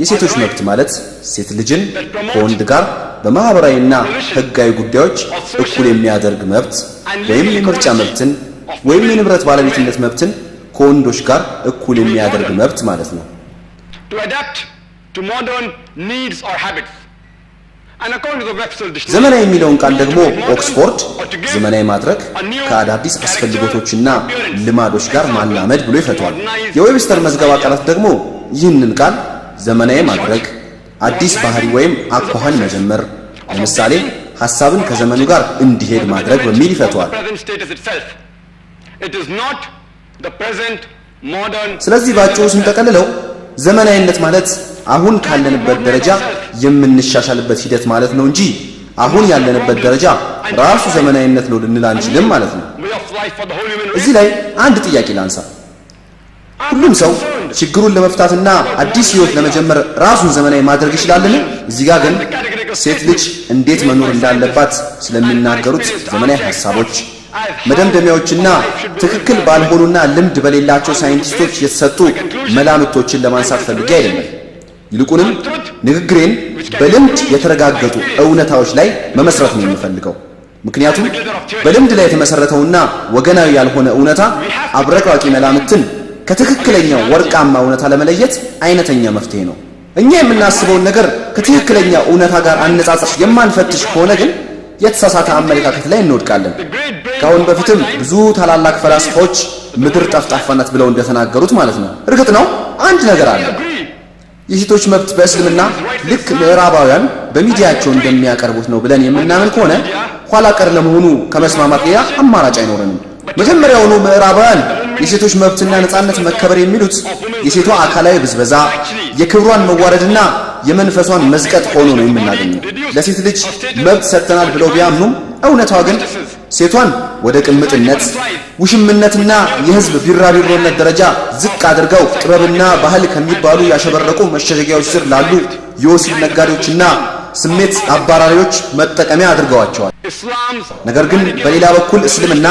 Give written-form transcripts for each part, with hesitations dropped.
የሴቶች መብት ማለት ሴት ልጅን ከወንድ ጋር በማህበራዊና ህጋዊ ጉዳዮች እኩል የሚያደርግ መብት ወይም የምርጫ መብትን ወይም የንብረት ባለቤትነት መብትን ከወንዶች ጋር እኩል የሚያደርግ መብት ማለት ነው። ዘመናዊ የሚለውን ቃል ደግሞ ኦክስፎርድ ዘመናዊ ማድረግ ከአዳዲስ አስፈልጎቶችና ልማዶች ጋር ማላመድ ብሎ ይፈቷል። የዌብስተር መዝገባ ቃላት ደግሞ ይህንን ቃል ዘመናዊ ማድረግ አዲስ ባህሪ ወይም አኳኋን መጀመር፣ ለምሳሌ ሐሳብን ከዘመኑ ጋር እንዲሄድ ማድረግ በሚል ይፈቷል። ስለዚህ ባጭሩ ስንጠቀልለው ዘመናዊነት ማለት አሁን ካለንበት ደረጃ የምንሻሻልበት ሂደት ማለት ነው እንጂ አሁን ያለንበት ደረጃ ራሱ ዘመናዊነት ነው ልንል አንችልም ማለት ነው። እዚህ ላይ አንድ ጥያቄ ላንሳ። ሁሉም ሰው ችግሩን ለመፍታትና አዲስ ህይወት ለመጀመር ራሱን ዘመናዊ ማድረግ ይችላልን? እዚህ ጋር ግን ሴት ልጅ እንዴት መኖር እንዳለባት ስለሚናገሩት ዘመናዊ ሐሳቦች፣ መደምደሚያዎችና ትክክል ባልሆኑና ልምድ በሌላቸው ሳይንቲስቶች የተሰጡ መላምቶችን ለማንሳት ፈልጌ አይደለም። ይልቁንም ንግግሬን በልምድ የተረጋገጡ እውነታዎች ላይ መመስረት ነው የምፈልገው። ምክንያቱም በልምድ ላይ የተመሰረተውና ወገናዊ ያልሆነ እውነታ አብረቅራቂ መላምትን ከትክክለኛው ወርቃማ እውነታ ለመለየት አይነተኛ መፍትሄ ነው። እኛ የምናስበውን ነገር ከትክክለኛ እውነታ ጋር አነጻጽር የማንፈትሽ ከሆነ ግን የተሳሳተ አመለካከት ላይ እንወድቃለን። ከአሁን በፊትም ብዙ ታላላቅ ፈላስፋዎች ምድር ጠፍጣፋነት ብለው እንደተናገሩት ማለት ነው። እርግጥ ነው አንድ ነገር አለ። የሴቶች መብት በእስልምና ልክ ምዕራባውያን በሚዲያቸው እንደሚያቀርቡት ነው ብለን የምናምን ከሆነ ኋላ ቀር ለመሆኑ ከመስማማት ሌላ አማራጭ አይኖረንም። መጀመሪያውኑ ምዕራባውያን የሴቶች መብትና ነፃነት መከበር የሚሉት የሴቷ አካላዊ ብዝበዛ፣ የክብሯን መዋረድና የመንፈሷን መዝቀጥ ሆኖ ነው የምናገኘው። ለሴት ልጅ መብት ሰጥተናል ብለው ቢያምኑም እውነታው ግን ሴቷን ወደ ቅምጥነት፣ ውሽምነትና የህዝብ ቢራቢሮነት ደረጃ ዝቅ አድርገው ጥበብና ባህል ከሚባሉ ያሸበረቁ መሸሸጊያዎች ስር ላሉ የወሲብ ነጋዴዎችና ስሜት አባራሪዎች መጠቀሚያ አድርገዋቸዋል። ነገር ግን በሌላ በኩል እስልምና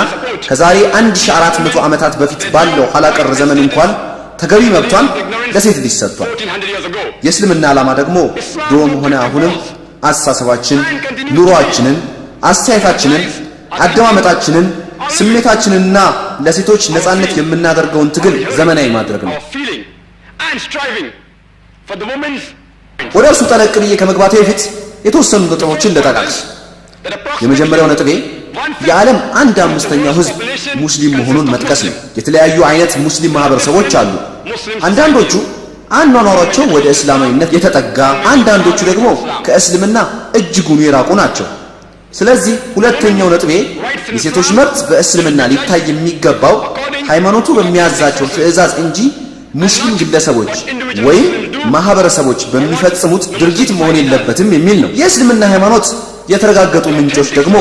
ከዛሬ 1400 ዓመታት በፊት ባለው ኋላቀር ዘመን እንኳን ተገቢ መብቷን ለሴት ልጅ ሰጥቷል። የእስልምና ዓላማ ደግሞ ድሮም ሆነ አሁንም አስተሳሰባችን፣ ኑሯችንን፣ አስተያየታችንን፣ አደማመጣችንን፣ ስሜታችንንና ለሴቶች ነፃነት የምናደርገውን ትግል ዘመናዊ ማድረግ ነው። ወደ እርሱ ጠለቅ ብዬ ከመግባቴ በፊት የተወሰኑ ነጥቦችን ልጠቃቅስ። የመጀመሪያው ነጥቤ የዓለም 1/5ኛው ህዝብ ሙስሊም መሆኑን መጥቀስ ነው። የተለያዩ አይነት ሙስሊም ማህበረሰቦች አሉ። አንዳንዶቹ አኗኗራቸው ወደ እስላማዊነት የተጠጋ፣ አንዳንዶቹ ደግሞ ከእስልምና እጅጉን የራቁ ናቸው። ስለዚህ ሁለተኛው ነጥቤ የሴቶች መብት በእስልምና ሊታይ የሚገባው ሃይማኖቱ በሚያዛቸው ትዕዛዝ እንጂ ሙስሊም ግለሰቦች ወይም ማህበረሰቦች በሚፈጽሙት ድርጊት መሆን የለበትም የሚል ነው። የእስልምና ሃይማኖት የተረጋገጡ ምንጮች ደግሞ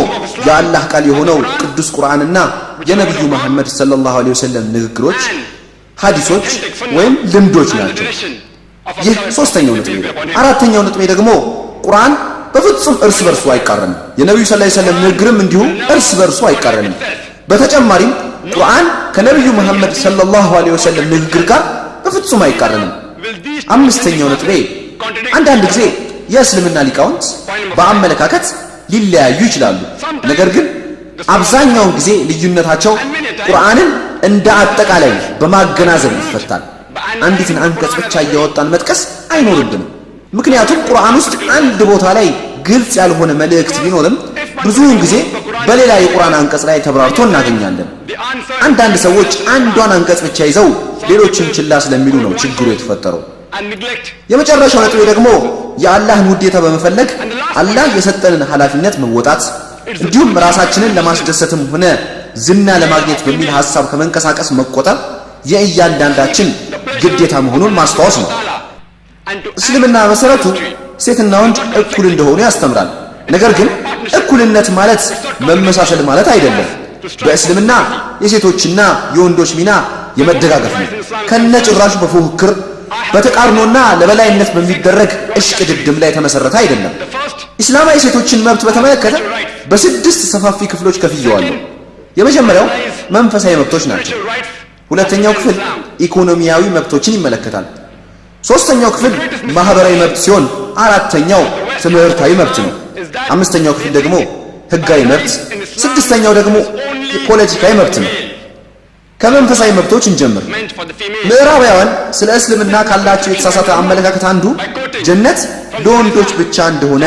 የአላህ ቃል የሆነው ቅዱስ ቁርአንና የነብዩ መሐመድ ሰለላሁ ዐለይሂ ወሰለም ንግግሮች፣ ሐዲሶች ወይም ልምዶች ናቸው። ይህ ሶስተኛው ነጥቤ ነው። አራተኛው ነጥቤ ደግሞ ቁርአን በፍጹም እርስ በርሱ አይቃረንም። የነብዩ ሰለላሁ ዐለይሂ ወሰለም ንግግርም እንዲሁ እርስ በርሱ አይቃረንም። በተጨማሪም ቁርአን ከነብዩ መሐመድ ሰለላሁ ዐለይሂ ወሰለም ንግግር ጋር በፍጹም አይቃረንም። አምስተኛው ነጥቤ አንዳንድ ጊዜ የእስልምና ሊቃውንት በአመለካከት ሊለያዩ ይችላሉ። ነገር ግን አብዛኛውን ጊዜ ልዩነታቸው ቁርአንን እንደ አጠቃላይ በማገናዘብ ይፈታል። አንዲትን አንቀጽ ብቻ እያወጣን መጥቀስ አይኖርብንም። ምክንያቱም ቁርአን ውስጥ አንድ ቦታ ላይ ግልጽ ያልሆነ መልእክት ቢኖርም ብዙውን ጊዜ በሌላ የቁርአን አንቀጽ ላይ ተብራርቶ እናገኛለን። አንዳንድ ሰዎች አንዷን አንቀጽ ብቻ ይዘው ሌሎችን ችላ ስለሚሉ ነው ችግሩ የተፈጠረው። የመጨረሻው ነጥቤ ደግሞ የአላህን ውዴታ በመፈለግ አላህ የሰጠንን ኃላፊነት መወጣት እንዲሁም ራሳችንን ለማስደሰትም ሆነ ዝና ለማግኘት በሚል ሐሳብ ከመንቀሳቀስ መቆጠብ የእያንዳንዳችን ግዴታ መሆኑን ማስታወስ ነው። እስልምና መሰረቱ ሴትና ወንድ እኩል እንደሆኑ ያስተምራል። ነገር ግን እኩልነት ማለት መመሳሰል ማለት አይደለም። በእስልምና የሴቶችና የወንዶች ሚና የመደጋገፍ ነው። ከነጭራሹ በፉክክር በተቃርኖና ለበላይነት በሚደረግ እሽቅድድም ላይ ተመሰረተ አይደለም። እስላማዊ ሴቶችን መብት በተመለከተ በስድስት ሰፋፊ ክፍሎች ከፍየዋለሁ። የመጀመሪያው መንፈሳዊ መብቶች ናቸው። ሁለተኛው ክፍል ኢኮኖሚያዊ መብቶችን ይመለከታል። ሶስተኛው ክፍል ማህበራዊ መብት ሲሆን አራተኛው ትምህርታዊ መብት ነው። አምስተኛው ክፍል ደግሞ ህጋዊ መብት፣ ስድስተኛው ደግሞ ፖለቲካዊ መብት ነው። ከመንፈሳዊ መብቶች እንጀምር። ምዕራባውያን ስለ እስልምና ካላቸው የተሳሳተ አመለካከት አንዱ ጀነት ለወንዶች ብቻ እንደሆነ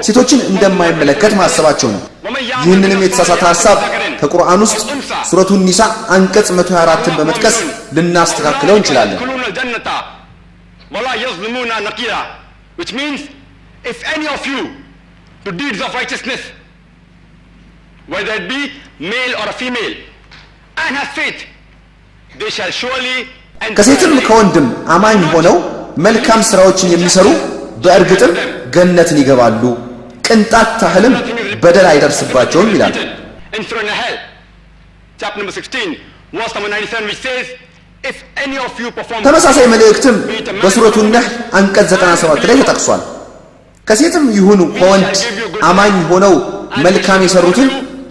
ሴቶችን እንደማይመለከት ማሰባቸው ነው። ይህንንም የተሳሳተ ሐሳብ ከቁርአን ውስጥ ሱረቱ ኒሳ አንቀጽ 124ን በመጥቀስ ልናስተካክለው እንችላለን። which means if any of you do deeds of righteousness, whether it be male or a female, and have faith, they shall surely enter. ከሴትም ከወንድም አማኝ ሆነው መልካም ስራዎችን የሚሰሩ በእርግጥም ገነትን ይገባሉ፣ ቅንጣት ታህልም በደል አይደርስባቸውም ይላል። In Surah Nahl, chapter number 16, verse number 97, which says, if any of you perform. ተመሳሳይ መልእክትም በሱረቱ ነህል አንቀጽ 97 ላይ ተጠቅሷል። ከሴትም ይሁኑ ከወንድ አማኝ ሆነው መልካም የሰሩትን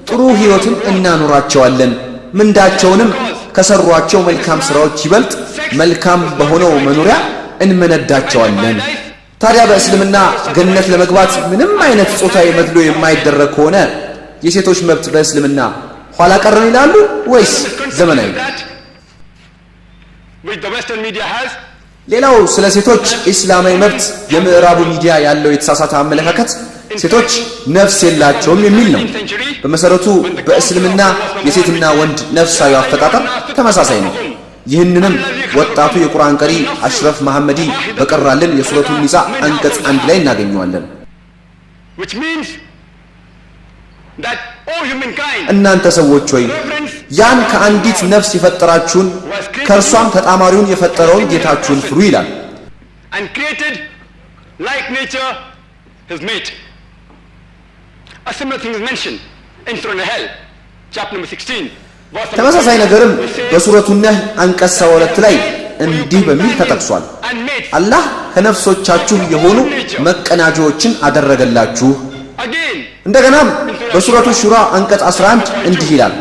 ጥሩ ህይወትን እናኖራቸዋለን፣ ምንዳቸውንም ከሰሯቸው መልካም ስራዎች ይበልጥ መልካም በሆነው መኖሪያ እንመነዳቸዋለን። ታዲያ በእስልምና ገነት ለመግባት ምንም አይነት ጾታዊ መድሎ የማይደረግ ከሆነ የሴቶች መብት በእስልምና ኋላ ቀረን ይላሉ ወይስ ዘመናዊ? ሌላው ስለ ሴቶች እስላማዊ መብት የምዕራቡ ሚዲያ ያለው የተሳሳተ አመለካከት ሴቶች ነፍስ የላቸውም የሚል ነው። በመሰረቱ በእስልምና የሴትና ወንድ ነፍሳዊ አፈጣጠር ተመሳሳይ ነው። ይህንንም ወጣቱ የቁርአን ቀሪ አሽረፍ መሐመዲ በቀራልን የሱረቱ ኒሳ አንቀጽ 1 ላይ እናገኘዋለን። እናንተ ሰዎች ሆይ ያን ከአንዲት ነፍስ የፈጠራችሁን ከእርሷም ተጣማሪውን የፈጠረውን ጌታችሁን ፍሩ ይላል። ተመሳሳይ ነገርም በሱረቱ ነህል አንቀጽ 72 ላይ እንዲህ በሚል ተጠቅሷል። አላህ ከነፍሶቻችሁ የሆኑ መቀናጆችን አደረገላችሁ። እንደገናም በሱረቱ ሹራ አንቀጽ 11 እንዲህ ይላል።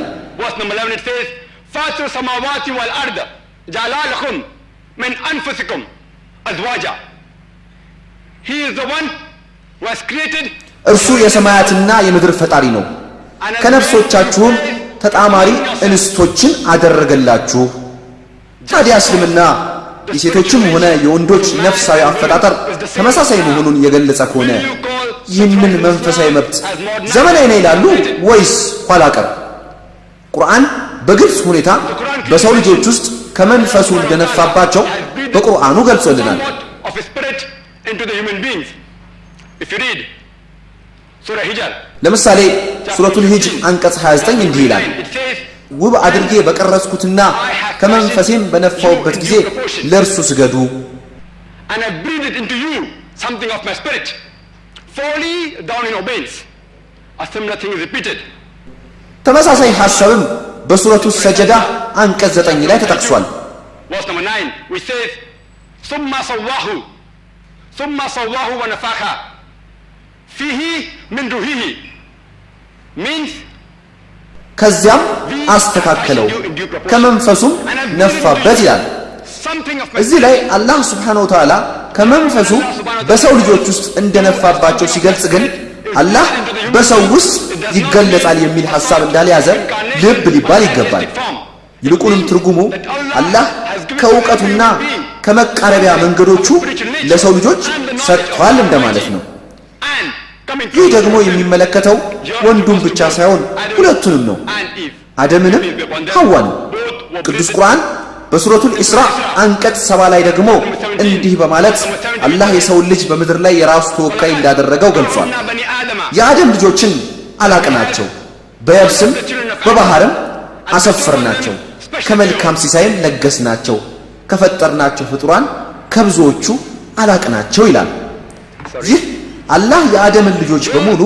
ፋጢሩ ሰማዋቲ ወልአርድ ጀዐለ ለኩም ሚን አንፉሲኩም አዝዋጃ he is the one who has created እርሱ የሰማያትና የምድር ፈጣሪ ነው፣ ከነፍሶቻችሁም ተጣማሪ እንስቶችን አደረገላችሁ። ታዲያ እስልምና የሴቶችም ሆነ የወንዶች ነፍሳዊ አፈጣጠር ተመሳሳይ መሆኑን የገለጸ ከሆነ ይህንን መንፈሳዊ መብት ዘመናዊ ነው ይላሉ ወይስ ኋላ ቀር? ቁርአን በግልጽ ሁኔታ በሰው ልጆች ውስጥ ከመንፈሱ እንደነፋባቸው በቁርአኑ ገልጾልናል። ለምሳሌ ሱረቱል ሂጅር አንቀጽ 29 እንዲህ ይላል፣ ውብ አድርጌ በቀረጽኩትና ከመንፈሴም በነፋውበት ጊዜ ለእርሱ ስገዱ። ተመሳሳይ ሐሳብም በሱረቱ ሰጀዳ አንቀጽ 9 ላይ ተጠቅሷል። ثم صواه ونفخ فيه من روحه means ከዚያም አስተካከለው ከመንፈሱም ነፋበት ይላል። እዚህ ላይ አላህ Subhanahu Wa Ta'ala ከመንፈሱ በሰው ልጆች ውስጥ እንደነፋባቸው ሲገልጽ ግን አላህ በሰው ውስጥ ይገለጻል የሚል ሐሳብ እንዳልያዘ ልብ ሊባል ይገባል። ይልቁንም ትርጉሙ አላህ ከእውቀቱና ከመቃረቢያ መንገዶቹ ለሰው ልጆች ሰጥቷል እንደማለት ነው። ይህ ደግሞ የሚመለከተው ወንዱን ብቻ ሳይሆን ሁለቱንም ነው፣ አደምንም ሐዋንም። ቅዱስ ቁርአን በሱረቱል ኢስራ አንቀጽ 70 ላይ ደግሞ እንዲህ በማለት አላህ የሰውን ልጅ በምድር ላይ የራሱ ተወካይ እንዳደረገው ገልጿል። የአደም ልጆችን አላቅናቸው፣ በየብስም በባህርም አሰፈርናቸው፣ ከመልካም ሲሳይም ለገስናቸው፣ ከፈጠርናቸው ፍጡራን ከብዙዎቹ አላቅናቸው ይላል። ይህ አላህ የአደምን ልጆች በሙሉ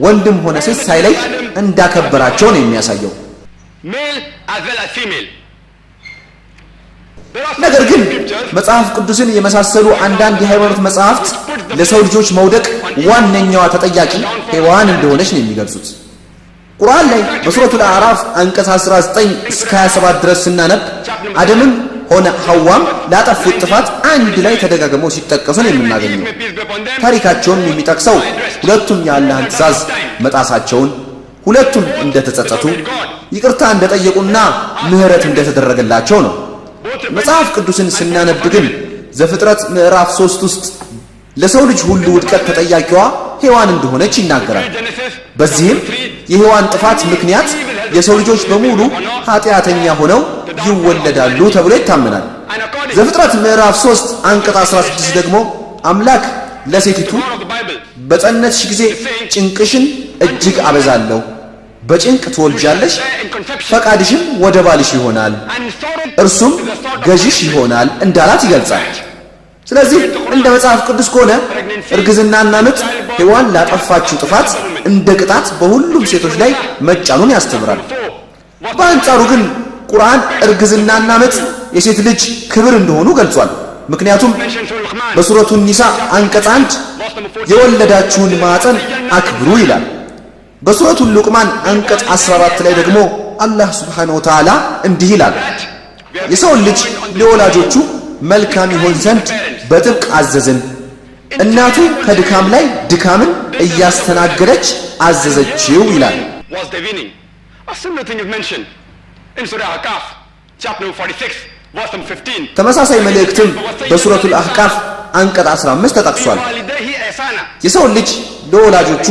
ወንድም ሆነ ሴት ሳይለይ እንዳከበራቸው ነው የሚያሳየው። ነገር ግን መጽሐፍ ቅዱስን የመሳሰሉ አንዳንድ የሃይማኖት መጽሐፍት ለሰው ልጆች መውደቅ ዋነኛዋ ተጠያቂ ሔዋን እንደሆነች ነው የሚገልጹት። ቁርአን ላይ በሱረቱል አዕራፍ አንቀጽ 19 እስከ 27 ድረስ ስናነብ አደምም ሆነ ሐዋም ላጠፉት ጥፋት አንድ ላይ ተደጋግመው ሲጠቀሱ ነው የምናገኘው። ታሪካቸውን የሚጠቅሰው ሁለቱም የአላህን ትእዛዝ መጣሳቸውን፣ ሁለቱም እንደተጸጸቱ፣ ይቅርታ እንደጠየቁና ምህረት እንደተደረገላቸው ነው። መጽሐፍ ቅዱስን ስናነብ ግን ዘፍጥረት ምዕራፍ 3 ውስጥ ለሰው ልጅ ሁሉ ውድቀት ተጠያቂዋ ሔዋን እንደሆነች ይናገራል። በዚህም የሔዋን ጥፋት ምክንያት የሰው ልጆች በሙሉ ኃጢአተኛ ሆነው ይወለዳሉ ተብሎ ይታመናል። ዘፍጥረት ምዕራፍ 3 አንቀጽ 16 ደግሞ አምላክ ለሴቲቱ በጸነስሽ ጊዜ ጭንቅሽን እጅግ አበዛለሁ፣ በጭንቅ ትወልጃለሽ፣ ፈቃድሽም ወደ ባልሽ ይሆናል፣ እርሱም ገዥሽ ይሆናል እንዳላት ይገልጻል። ስለዚህ እንደ መጽሐፍ ቅዱስ ከሆነ እርግዝናና ምጥ ሔዋን ላጠፋችው ጥፋት እንደ ቅጣት በሁሉም ሴቶች ላይ መጫኑን ያስተምራል። በአንጻሩ ግን ቁርአን እርግዝናና ምጥ የሴት ልጅ ክብር እንደሆኑ ገልጿል። ምክንያቱም በሱረቱ ኒሳ አንቀጽ 1 የወለዳችሁን ማዕፀን አክብሩ ይላል። በሱረቱ ሉቅማን አንቀጽ 14 ላይ ደግሞ አላህ ሱብሓነሁ ወተዓላ እንዲህ ይላል፣ የሰውን ልጅ ለወላጆቹ መልካም ይሆን ዘንድ በጥብቅ አዘዝን፣ እናቱ ከድካም ላይ ድካምን እያስተናገደች አዘዘችው ይላል። ተመሳሳይ መልእክትም በሱረቱል አህቃፍ አንቀጽ 15 ተጠቅሷል። የሰውን ልጅ ለወላጆቹ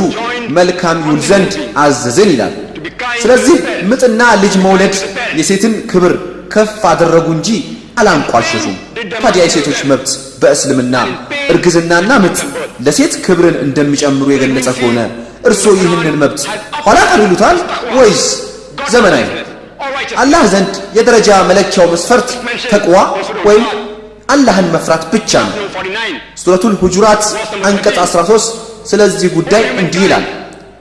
መልካም ይውል ዘንድ አዘዝን ይላል። ስለዚህ ምጥና ልጅ መውለድ የሴትን ክብር ከፍ አደረጉ እንጂ አላንቋሸሹም። ታዲያ የሴቶች መብት በእስልምና እርግዝናና ምጥ ለሴት ክብርን እንደሚጨምሩ የገለጸ ከሆነ እርስዎ ይህንን መብት ኋላ ቀር ይሉታል ወይስ ዘመናዊ? አላህ ዘንድ የደረጃ መለኪያው መስፈርት ተቅዋ ወይም አላህን መፍራት ብቻ ነው። ሱረቱል ሁጁራት አንቀጽ 13 ስለዚህ ጉዳይ እንዲህ ይላል፣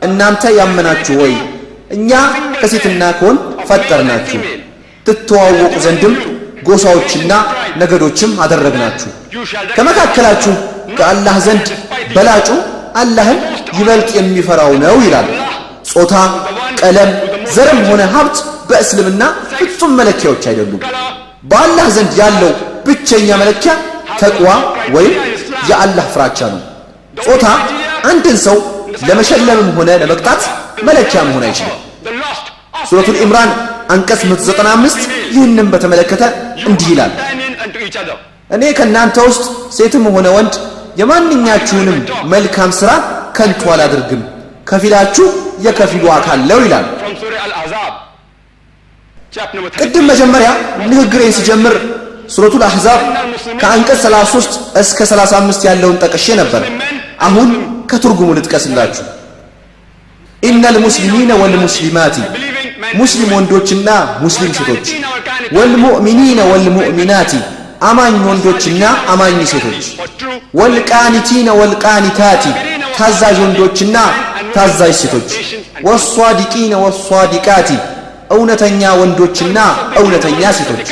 እናንተ ያመናችሁ ሆይ እኛ ከሴትና ከወንድ ፈጠርናችሁ፣ ትተዋወቁ ዘንድም ጎሳዎችና ነገዶችም አደረግናችሁ። ከመካከላችሁ ከአላህ ዘንድ በላጩ አላህን ይበልጥ የሚፈራው ነው ይላል። ጾታ፣ ቀለም፣ ዘርም ሆነ ሀብት በእስልምና ፍጹም መለኪያዎች አይደሉም። በአላህ ዘንድ ያለው ብቸኛ መለኪያ ተቅዋ ወይም የአላህ ፍራቻ ነው። ጾታ አንድን ሰው ለመሸለምም ሆነ ለመቅጣት መለኪያ መሆን አይችልም። ሱረቱል ኢምራን አንቀጽ 195 ይህንን በተመለከተ እንዲህ ይላል፣ እኔ ከእናንተ ውስጥ ሴትም ሆነ ወንድ የማንኛችሁንም መልካም ሥራ ከንቱ አላደርግም፣ ከፊላችሁ የከፊሉ አካል ነው ይላል። ቅድም መጀመሪያ ንግግሬን ሲጀምር ሱረቱል አሕዛብ ከአንቀጽ 33 እስከ 35 ያለውን ጠቅሼ ነበር። አሁን ከትርጉሙ ልጥቀስላችሁ። ኢነል ሙስሊሚነ ወልሙስሊማቲ ሙስሊም ወንዶችና ሙስሊም ሴቶች፣ ወልሙእሚኒነ ወልሙእሚናቲ አማኝ ወንዶችና አማኝ ሴቶች፣ ወልቃኒቲነ ወልቃኒታቲ ታዛዥ ወንዶችና ታዛዥ ሴቶች፣ ወሷዲቂነ ወሷዲቃቲ እውነተኛ ወንዶችና እውነተኛ ሴቶች፣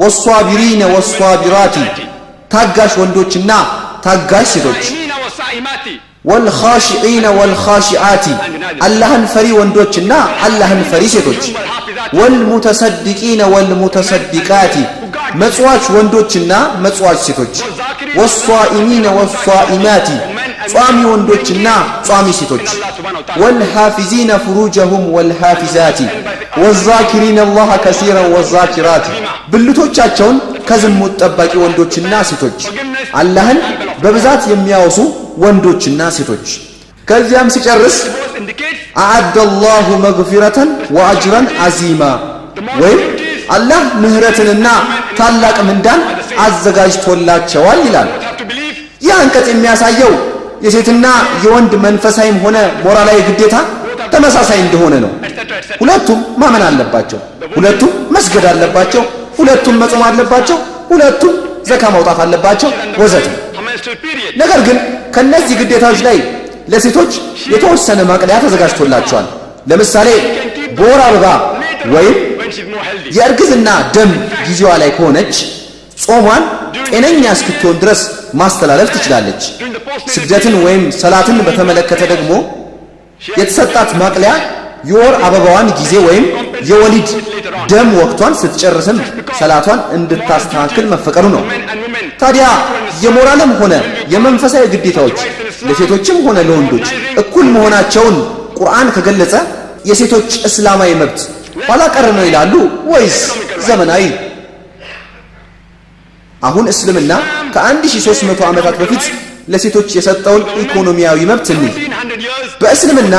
ወሷቢሪነ ወሷቢራቲ ታጋሽ ወንዶችና ታጋሽ ሴቶች፣ ወልኻሺዒነ ወልኻሺዓቲ አላህን ፈሪ ወንዶችና አላህን ፈሪ ሴቶች፣ ወልሙተሰዲቂነ ወልሙተሰዲቃቲ መጽዋች ወንዶችና መጽዋች ሴቶች፣ ወሷኢሚነ ወሷኢማቲ ጿሚ ወንዶችና ጿሚ ሴቶች፣ ወልሓፊዚነ ፍሩጀሁም ወልሓፊዛቲ ወዛኪሪነ አላህ ከሲረን ወዛኪራቲ ብልቶቻቸውን ከዝሙት ጠባቂ ወንዶችና ሴቶች፣ አላህን በብዛት የሚያወሱ ወንዶችና ሴቶች። ከዚያም ሲጨርስ አዓደ አላሁ መግፊረተን ወአጅረን አዚማ ወይም አላህ ምህረትንና ታላቅ ምንዳን አዘጋጅቶላቸዋል ይላል። ይህ አንቀጽ የሚያሳየው የሴትና የወንድ መንፈሳዊም ሆነ ሞራላዊ ግዴታ ተመሳሳይ እንደሆነ ነው። ሁለቱም ማመን አለባቸው፣ ሁለቱም መስገድ አለባቸው፣ ሁለቱም መጾም አለባቸው፣ ሁለቱም ዘካ ማውጣት አለባቸው ወዘተ። ነገር ግን ከነዚህ ግዴታዎች ላይ ለሴቶች የተወሰነ ማቅለያ ተዘጋጅቶላቸዋል። ለምሳሌ በወር አበባ ወይም የእርግዝና ደም ጊዜዋ ላይ ከሆነች ጾሟን ጤነኛ እስክትሆን ድረስ ማስተላለፍ ትችላለች። ስግደትን ወይም ሰላትን በተመለከተ ደግሞ የተሰጣት ማቅለያ የወር አበባዋን ጊዜ ወይም የወሊድ ደም ወቅቷን ስትጨርስም ሰላቷን እንድታስተካክል መፈቀዱ ነው። ታዲያ የሞራልም ሆነ የመንፈሳዊ ግዴታዎች ለሴቶችም ሆነ ለወንዶች እኩል መሆናቸውን ቁርአን ከገለጸ የሴቶች እስላማዊ መብት ኋላ ቀር ነው ይላሉ ወይስ ዘመናዊ? አሁን እስልምና ከ1300 ዓመታት በፊት ለሴቶች የሰጠውን ኢኮኖሚያዊ መብት እንይ። በእስልምና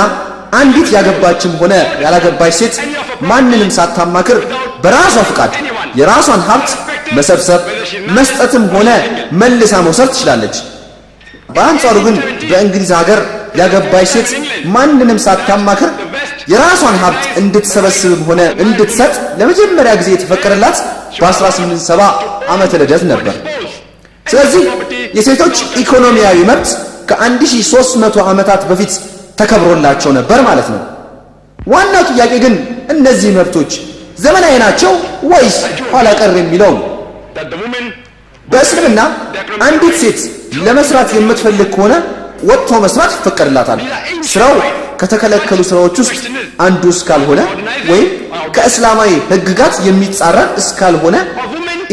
አንዲት ያገባችም ሆነ ያላገባች ሴት ማንንም ሳታማክር በራሷ ፍቃድ የራሷን ሀብት መሰብሰብ መስጠትም ሆነ መልሳ መውሰድ ትችላለች። በአንጻሩ ግን በእንግሊዝ ሀገር ያገባች ሴት ማንንም ሳታማክር የራሷን ሀብት እንድትሰበስብም ሆነ እንድትሰጥ ለመጀመሪያ ጊዜ የተፈቀደላት በ1870 ዓመተ ልደት ነበር። ስለዚህ የሴቶች ኢኮኖሚያዊ መብት ከ1300 ዓመታት በፊት ተከብሮላቸው ነበር ማለት ነው። ዋናው ጥያቄ ግን እነዚህ መብቶች ዘመናዊ ናቸው ወይስ ኋላ ቀር የሚለው ነው። በእስልምና አንዲት ሴት ለመስራት የምትፈልግ ከሆነ ወጥቶ መስራት ይፈቀድላታል። ስራው ከተከለከሉ ስራዎች ውስጥ አንዱ እስካልሆነ ወይም ከእስላማዊ ሕግጋት የሚጻረር እስካልሆነ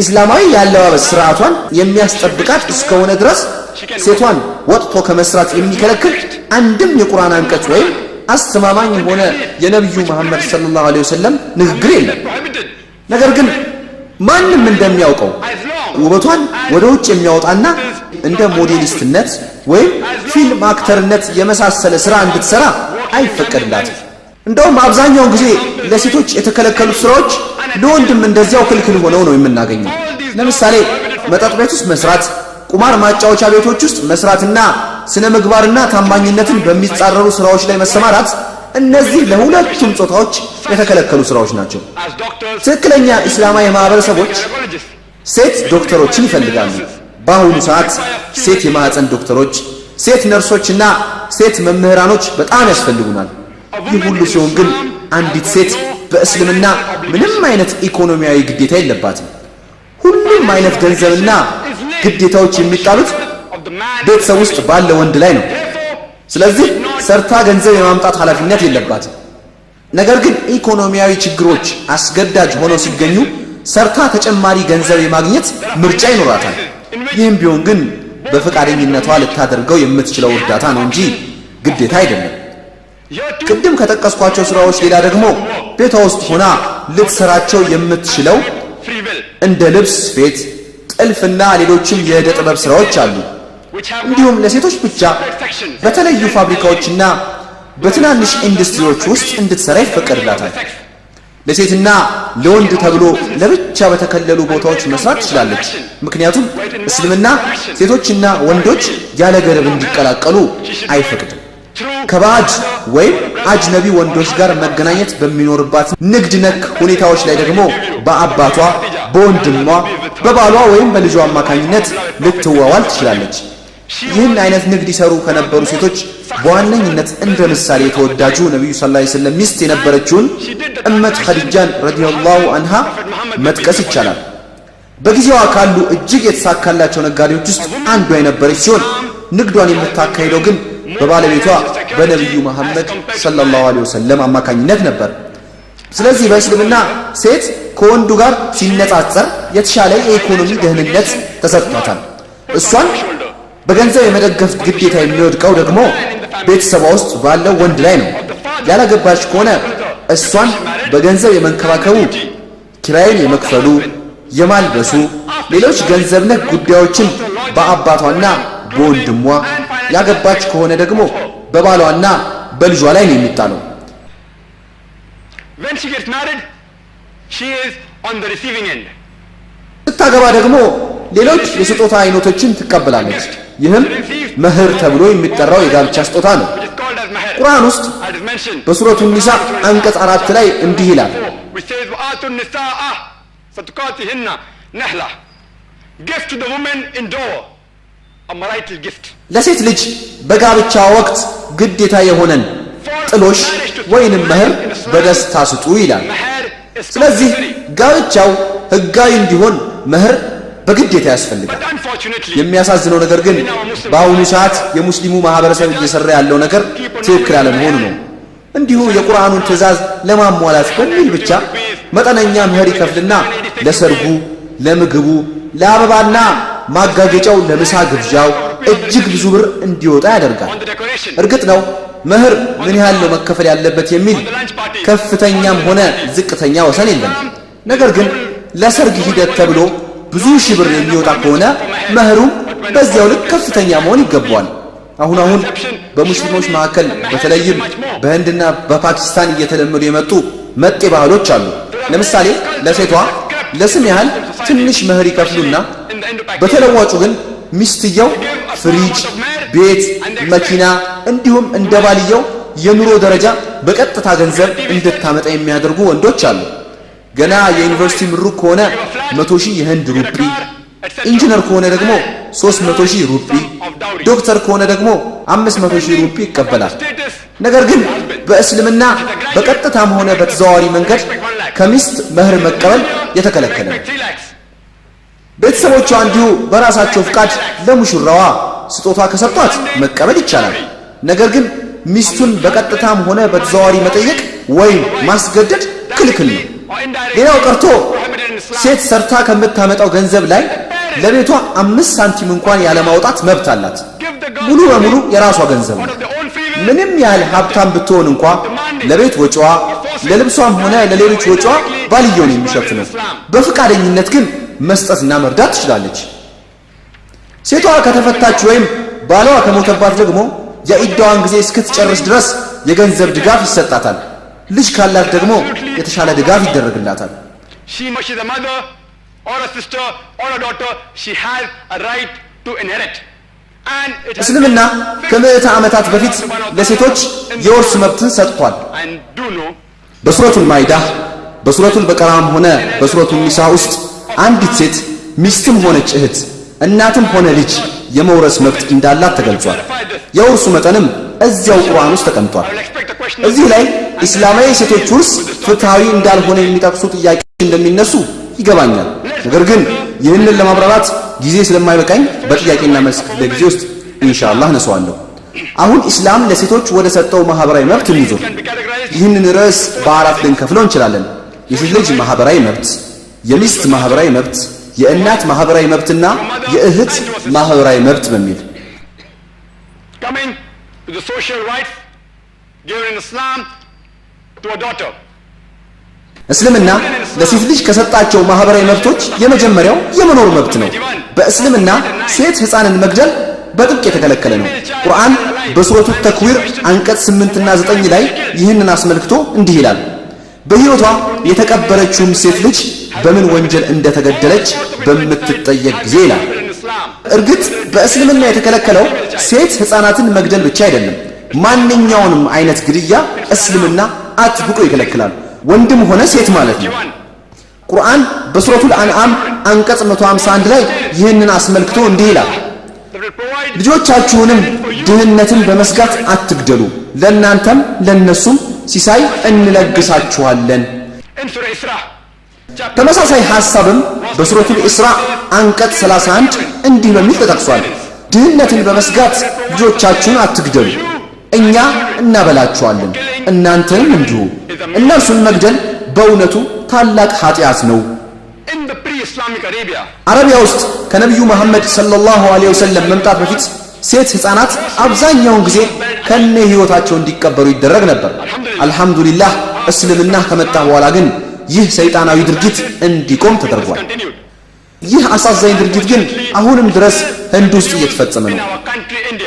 ኢስላማዊ ያለባበስ ስርዓቷን የሚያስጠብቃት እስከሆነ ድረስ ሴቷን ወጥቶ ከመስራት የሚከለክል አንድም የቁርአን አንቀጽ ወይም አስተማማኝ ሆነ የነብዩ መሐመድ ሰለላሁ ዐለይሂ ወሰለም ንግግር የለም። ነገር ግን ማንም እንደሚያውቀው ውበቷን ወደ ውጭ የሚያወጣና እንደ ሞዴሊስትነት ወይም ፊልም አክተርነት የመሳሰለ ስራ እንድትሰራ አይፈቀድላትም። እንደውም አብዛኛውን ጊዜ ለሴቶች የተከለከሉት ስራዎች ለወንድም እንደዚያው ክልክል ሆነው ነው የምናገኘው። ለምሳሌ መጠጥ ቤት ውስጥ መስራት፣ ቁማር ማጫወቻ ቤቶች ውስጥ መስራትና ስነ ምግባርና ታማኝነትን በሚጻረሩ ስራዎች ላይ መሰማራት፣ እነዚህ ለሁለቱም ጾታዎች የተከለከሉ ስራዎች ናቸው። ትክክለኛ እስላማዊ ማህበረሰቦች ሴት ዶክተሮችን ይፈልጋሉ። በአሁኑ ሰዓት ሴት የማህፀን ዶክተሮች፣ ሴት ነርሶችና ሴት መምህራኖች በጣም ያስፈልጉናል። ይህ ሁሉ ሲሆን ግን አንዲት ሴት በእስልምና ምንም አይነት ኢኮኖሚያዊ ግዴታ የለባትም። ሁሉም አይነት ገንዘብና ግዴታዎች የሚጣሉት ቤተሰብ ውስጥ ባለ ወንድ ላይ ነው። ስለዚህ ሰርታ ገንዘብ የማምጣት ኃላፊነት የለባትም። ነገር ግን ኢኮኖሚያዊ ችግሮች አስገዳጅ ሆነው ሲገኙ ሰርታ ተጨማሪ ገንዘብ የማግኘት ምርጫ ይኖራታል። ይህም ቢሆን ግን በፈቃደኝነቷ ልታደርገው የምትችለው እርዳታ ነው እንጂ ግዴታ አይደለም። ቅድም ከጠቀስኳቸው ስራዎች ሌላ ደግሞ ቤቷ ውስጥ ሆና ልትሰራቸው የምትችለው እንደ ልብስ ስፌት፣ ጥልፍና ሌሎችም የዕደ ጥበብ ስራዎች አሉ። እንዲሁም ለሴቶች ብቻ በተለዩ ፋብሪካዎችና በትናንሽ ኢንዱስትሪዎች ውስጥ እንድትሰራ ይፈቀድላታል። ለሴትና ለወንድ ተብሎ ለብቻ በተከለሉ ቦታዎች መስራት ትችላለች። ምክንያቱም እስልምና ሴቶችና ወንዶች ያለ ገደብ እንዲቀላቀሉ አይፈቅድም። ከባዕድ ወይም አጅነቢ ወንዶች ጋር መገናኘት በሚኖርባት ንግድ ነክ ሁኔታዎች ላይ ደግሞ በአባቷ፣ በወንድሟ፣ በባሏ ወይም በልጇ አማካኝነት ልትዋዋል ትችላለች። ይህን አይነት ንግድ ይሰሩ ከነበሩ ሴቶች በዋነኝነት እንደ ምሳሌ የተወዳጁ ነብዩ ሰለላሁ ዐለይሂ ወሰለም ሚስት የነበረችውን እመት ኸዲጃን ረዲየላሁ ዐንሃ መጥቀስ ይቻላል። በጊዜዋ ካሉ እጅግ የተሳካላቸው ነጋዴዎች ውስጥ አንዷ የነበረች ሲሆን ንግዷን የምታካሂደው ግን በባለቤቷ በነብዩ መሐመድ ሰለላሁ ዐለይሂ ወሰለም አማካኝነት ነበር። ስለዚህ በእስልምና ሴት ከወንዱ ጋር ሲነጻጸር የተሻለ የኢኮኖሚ ደህንነት ተሰጥቷታል። እሷን በገንዘብ የመደገፍ ግዴታ የሚወድቀው ደግሞ ቤተሰቧ ውስጥ ባለው ወንድ ላይ ነው። ያላገባች ከሆነ እሷን በገንዘብ የመንከባከቡ፣ ኪራይን የመክፈሉ፣ የማልበሱ፣ ሌሎች ገንዘብ ነክ ጉዳዮችን በአባቷና በወንድሟ፣ ያገባች ከሆነ ደግሞ በባሏና በልጇ ላይ ነው የሚጣለው። ስታገባ ደግሞ ሌሎች የስጦታ አይነቶችን ትቀበላለች። ይህም መህር ተብሎ የሚጠራው የጋብቻ ስጦታ ነው። ቁርአን ውስጥ በሱረቱ ኒሳ አንቀጽ 4 ላይ እንዲህ ይላል፣ ለሴት ልጅ በጋብቻ ወቅት ግዴታ የሆነን ጥሎሽ ወይንም መህር በደስታ ስጡ ይላል። ስለዚህ ጋብቻው ህጋዊ እንዲሆን መህር በግዴታ ያስፈልጋል። የሚያሳዝነው ነገር ግን በአሁኑ ሰዓት የሙስሊሙ ማህበረሰብ እየሰራ ያለው ነገር ትክክል አለመሆኑ ነው። እንዲሁ የቁርአኑን ትእዛዝ ለማሟላት በሚል ብቻ መጠነኛ ምህር ይከፍልና ለሰርጉ፣ ለምግቡ፣ ለአበባና ማጋገጫው፣ ለምሳ ግብዣው እጅግ ብዙ ብር እንዲወጣ ያደርጋል። እርግጥ ነው ምህር ምን ያህል ነው መከፈል ያለበት የሚል ከፍተኛም ሆነ ዝቅተኛ ወሰን የለም። ነገር ግን ለሰርግ ሂደት ተብሎ ብዙ ሺህ ብር የሚወጣ ከሆነ መህሩም በዚያው ልክ ከፍተኛ መሆን ይገባዋል። አሁን በሙስሊሞች መካከል በተለይም በህንድና በፓኪስታን እየተለመዱ የመጡ መጤ ባህሎች አሉ። ለምሳሌ ለሴቷ ለስም ያህል ትንሽ መህር ይከፍሉና በተለዋጩ ግን ሚስትየው ፍሪጅ፣ ቤት፣ መኪና እንዲሁም እንደ ባልየው የኑሮ ደረጃ በቀጥታ ገንዘብ እንድታመጣ የሚያደርጉ ወንዶች አሉ። ገና የዩኒቨርሲቲ ምሩቅ ከሆነ 100,000 የህንድ ሩፒ፣ ኢንጂነር ከሆነ ደግሞ 300,000 ሩፒ፣ ዶክተር ከሆነ ደግሞ 500,000 ሩፒ ይቀበላል። ነገር ግን በእስልምና በቀጥታም ሆነ በተዘዋዋሪ መንገድ ከሚስት መህር መቀበል የተከለከለ ነው። ቤተሰቦቿ እንዲሁ በራሳቸው ፍቃድ ለሙሽራዋ ስጦታ ከሰጧት መቀበል ይቻላል። ነገር ግን ሚስቱን በቀጥታም ሆነ በተዘዋዋሪ መጠየቅ ወይም ማስገደድ ክልክል ነው። ሌላው ቀርቶ ሴት ሰርታ ከምታመጣው ገንዘብ ላይ ለቤቷ 5 ሳንቲም እንኳን ያለማውጣት መብት አላት። ሙሉ በሙሉ የራሷ ገንዘብ ነው። ምንም ያህል ሀብታም ብትሆን እንኳ ለቤት ወጪዋ፣ ለልብሷም ሆነ ለሌሎች ወጪዋ ባልየው ነው የሚሸፍነው። በፍቃደኝነት ግን መስጠትና መርዳት ትችላለች። ሴቷ ከተፈታች ወይም ባሏ ከሞተባት ደግሞ የኢዳዋን ጊዜ እስክትጨርስ ድረስ የገንዘብ ድጋፍ ይሰጣታል። ልጅ ካላት ደግሞ የተሻለ ድጋፍ ይደረግላታል። እስልምና ከምዕተ ዓመታት በፊት ለሴቶች የውርስ መብትን ሰጥቷል። በሱረቱል ማኢዳ፣ በሱረቱል በቀራም ሆነ በሱረቱል ኒሳ ውስጥ አንዲት ሴት ሚስትም ሆነች እህት፣ እናትም ሆነ ልጅ የመውረስ መብት እንዳላት ተገልጿል። የውርሱ መጠንም እዚያው ቁርአን ውስጥ ተቀምጧል። እዚህ ላይ እስላማዊ የሴቶች ውርስ ፍትሃዊ እንዳልሆነ የሚጠቅሱ ጥያቄዎች እንደሚነሱ ይገባኛል። ነገር ግን ይህንን ለማብራራት ጊዜ ስለማይበቃኝ በጥያቄና መልስ ክፍለ ጊዜ ውስጥ ኢንሻአላህ ነሳዋለሁ። አሁን ኢስላም ለሴቶች ወደ ሰጠው ማህበራዊ መብት እንይዞር። ይህንን ርዕስ በአራት ልንከፍለው እንችላለን። የሴት ልጅ ማህበራዊ መብት፣ የሚስት ማህበራዊ መብት፣ የእናት ማህበራዊ መብትና የእህት ማህበራዊ መብት በሚል እስልምና ለሴት ልጅ ከሰጣቸው ማህበራዊ መብቶች የመጀመሪያው የመኖር መብት ነው። በእስልምና ሴት ሕፃንን መግደል በጥብቅ የተከለከለ ነው። ቁርአን በሱረቱ ተክዊር አንቀጽ 8 እና 9 ላይ ይህንን አስመልክቶ እንዲህ ይላል። በሕይወቷ የተቀበረችውም ሴት ልጅ በምን ወንጀል እንደተገደለች በምትጠየቅ ጊዜ ይላል። እርግጥ በእስልምና የተከለከለው ሴት ሕፃናትን መግደል ብቻ አይደለም። ማንኛውንም አይነት ግድያ እስልምና አጥብቆ ይከለክላል፣ ወንድም ሆነ ሴት ማለት ነው። ቁርአን በሱረቱል አንዓም አንቀጽ 151 ላይ ይህንን አስመልክቶ እንዲህ ይላል። ልጆቻችሁንም ድህነትን በመስጋት አትግደሉ፣ ለእናንተም ለነሱም ሲሳይ እንለግሳችኋለን። ተመሳሳይ ሐሳብም በሱረቱል ኢስራ አንቀጽ 31 እንዲህ በሚል ተጠቅሷል። ድህነትን በመስጋት ልጆቻችሁን አትግደሉ፣ እኛ እናበላችኋለን፣ እናንተንም እንዲሁ። እነርሱን መግደል በእውነቱ ታላቅ ኃጢአት ነው። አረቢያ ውስጥ ከነቢዩ መሐመድ ሰለላሁ ዐለይሂ ወሰለም መምጣት በፊት ሴት ሕፃናት አብዛኛውን ጊዜ ከነ ሕይወታቸው እንዲቀበሩ ይደረግ ነበር። አልሐምዱሊላህ እስልምና ከመጣ በኋላ ግን ይህ ሰይጣናዊ ድርጊት እንዲቆም ተደርጓል። ይህ አሳዛኝ ድርጊት ግን አሁንም ድረስ ህንድ ውስጥ እየተፈጸመ ነው።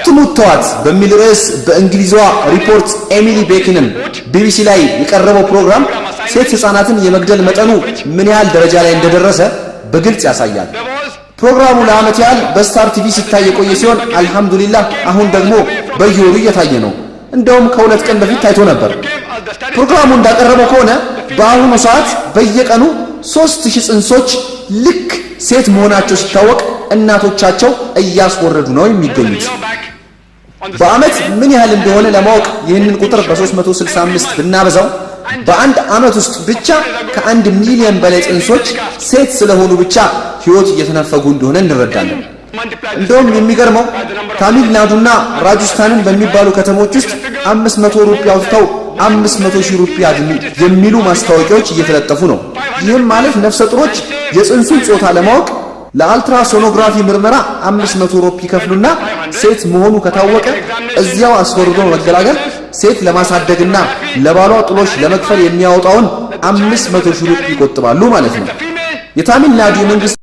ትሙት ተዋት በሚል ርዕስ በእንግሊዟ ሪፖርት ኤሚሊ ቤኪንን ቢቢሲ ላይ የቀረበው ፕሮግራም ሴት ሕፃናትን የመግደል መጠኑ ምን ያህል ደረጃ ላይ እንደደረሰ በግልጽ ያሳያል። ፕሮግራሙ ለዓመት ያህል በስታር ቲቪ ሲታይ የቆየ ሲሆን አልሐምዱሊላህ አሁን ደግሞ በየወሩ እየታየ ነው። እንደውም ከ2 ቀን በፊት ታይቶ ነበር። ፕሮግራሙ እንዳቀረበው ከሆነ በአሁኑ ሰዓት በየቀኑ 3000 ጽንሶች ልክ ሴት መሆናቸው ሲታወቅ እናቶቻቸው እያስወረዱ ነው የሚገኙት። በአመት ምን ያህል እንደሆነ ለማወቅ ይህንን ቁጥር በ365 ብናበዛው በአንድ አመት ውስጥ ብቻ ከ1 ሚሊዮን በላይ ጽንሶች ሴት ስለሆኑ ብቻ ህይወት እየተነፈጉ እንደሆነ እንረዳለን። እንደውም የሚገርመው ታሚል ናዱና ራጅስታንን በሚባሉ ከተሞች ውስጥ 500 ሩፒያ አውጥተው 500 ሺህ ሩፒ አድኑ የሚሉ ማስታወቂያዎች እየተለጠፉ ነው። ይህም ማለት ነፍሰ ጡሮች የጽንሱን ጾታ ለማወቅ ለአልትራሶኖግራፊ ምርመራ 500 ሩፒ ከፍሉና ሴት መሆኑ ከታወቀ እዚያው አስወርዶ መገላገል ሴት ለማሳደግና ለባሏ ጥሎሽ ለመክፈል የሚያወጣውን 500 ሺህ ሩፒ ይቆጥባሉ ማለት ነው። የታሚል ናዱ መንግስት